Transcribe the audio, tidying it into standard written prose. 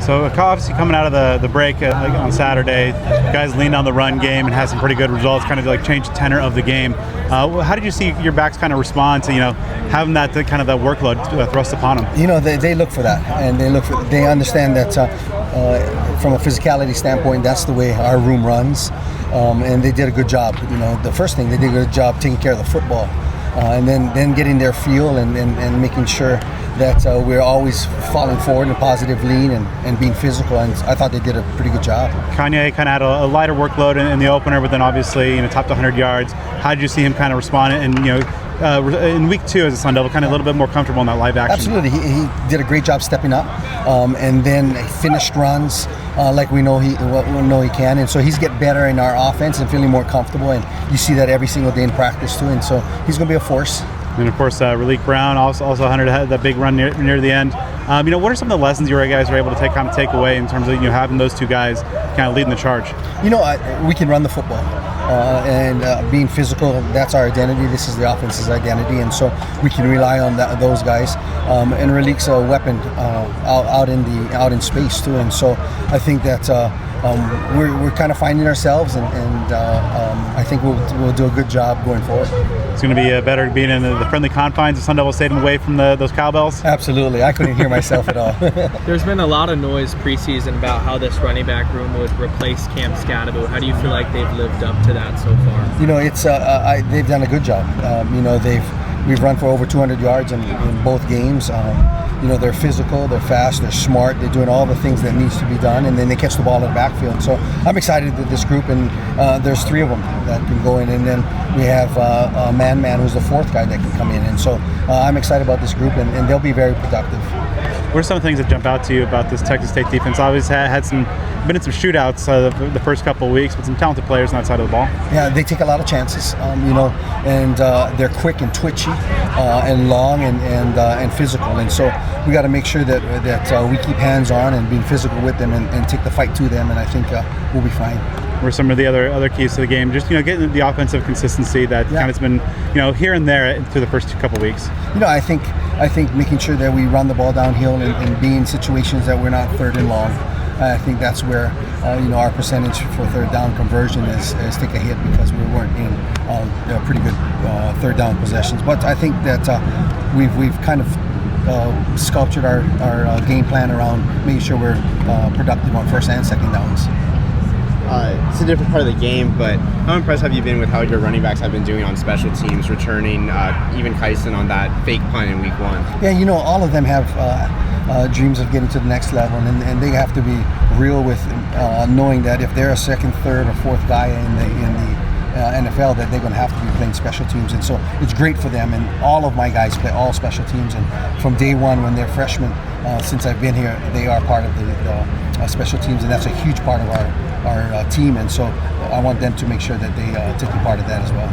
So obviously coming out of the break like on Saturday, guys leaned on the run game and had some pretty good results, kind of like changed the tenor of the game. How did you see your backs kind of respond to having that kind of that workload thrust upon them? They look for that, and they understand that from a physicality standpoint, that's the way our room runs, and they did a good job. The first thing, they did a good job taking care of the football, and then getting their feel and making sure that we're always falling forward in a positive lean and being physical, and I thought they did a pretty good job. Kanye kind of had a lighter workload in the opener, but then obviously topped 100 yards. How did you see him kind of respond? And in week 2 as a Sun Devil, kind of a little bit more comfortable in that live action. Absolutely, he did a great job stepping up, and then finished runs like we know he can, and so he's getting better in our offense and feeling more comfortable, and you see that every single day in practice too, and so he's going to be a force. And of course, Raleek Brown also 100 that big run near the end. What are some of the lessons you guys were able to take away in terms of having those two guys kind of leading the charge? We can run the football, and being physical, that's our identity. This is the offense's identity, and so we can rely on those guys. And Raleek's a weapon out in space too, and so I think that we're kind of finding ourselves, and I think we'll do a good job going forward. It's going to be better being in the friendly confines of Sun Devil Stadium away from those cowbells? Absolutely. I couldn't hear myself at all. There's been a lot of noise preseason about how this running back room would replace Cam Scadaboo. How do you feel like they've lived up to that so far? It's they've done a good job. We've run for over 200 yards in both games. They're physical, they're fast, they're smart, they're doing all the things that needs to be done, and then they catch the ball in the backfield. So I'm excited with this group, and there's 3 of them that can go in, and then we have Man who's the 4th guy that can come in, and so I'm excited about this group, and they'll be very productive. What are some of the things that jump out to you about this Texas State defense? Obviously been in some shootouts the first couple of weeks, but some talented players on that side of the ball. Yeah, they take a lot of chances, and they're quick and twitchy, and long and physical, and so we got to make sure that we keep hands on and being physical with them and take the fight to them, and I think we'll be fine. What are some of the other keys to the game? Just getting the offensive consistency that kind of has been here and there through the first couple of weeks. I think making sure that we run the ball downhill and be in situations that we're not 3rd and long. I think that's where our percentage for 3rd down conversion is take a hit because we weren't in pretty good 3rd down possessions. But I think that we've kind of sculptured our game plan around making sure we're productive on 1st and 2nd downs. It's a different part of the game, but how impressed have you been with how your running backs have been doing on special teams, returning even Kyson on that fake punt in week 1? Yeah, all of them have dreams of getting to the next level, and they have to be real with knowing that if they're a 2nd, 3rd, or 4th guy in the NFL, that they're going to have to be playing special teams, and so it's great for them. And all of my guys play all special teams, and from day one when they're freshmen, since I've been here, they are part of the special teams, and that's a huge part of our team, and so I want them to make sure that they take part of that as well.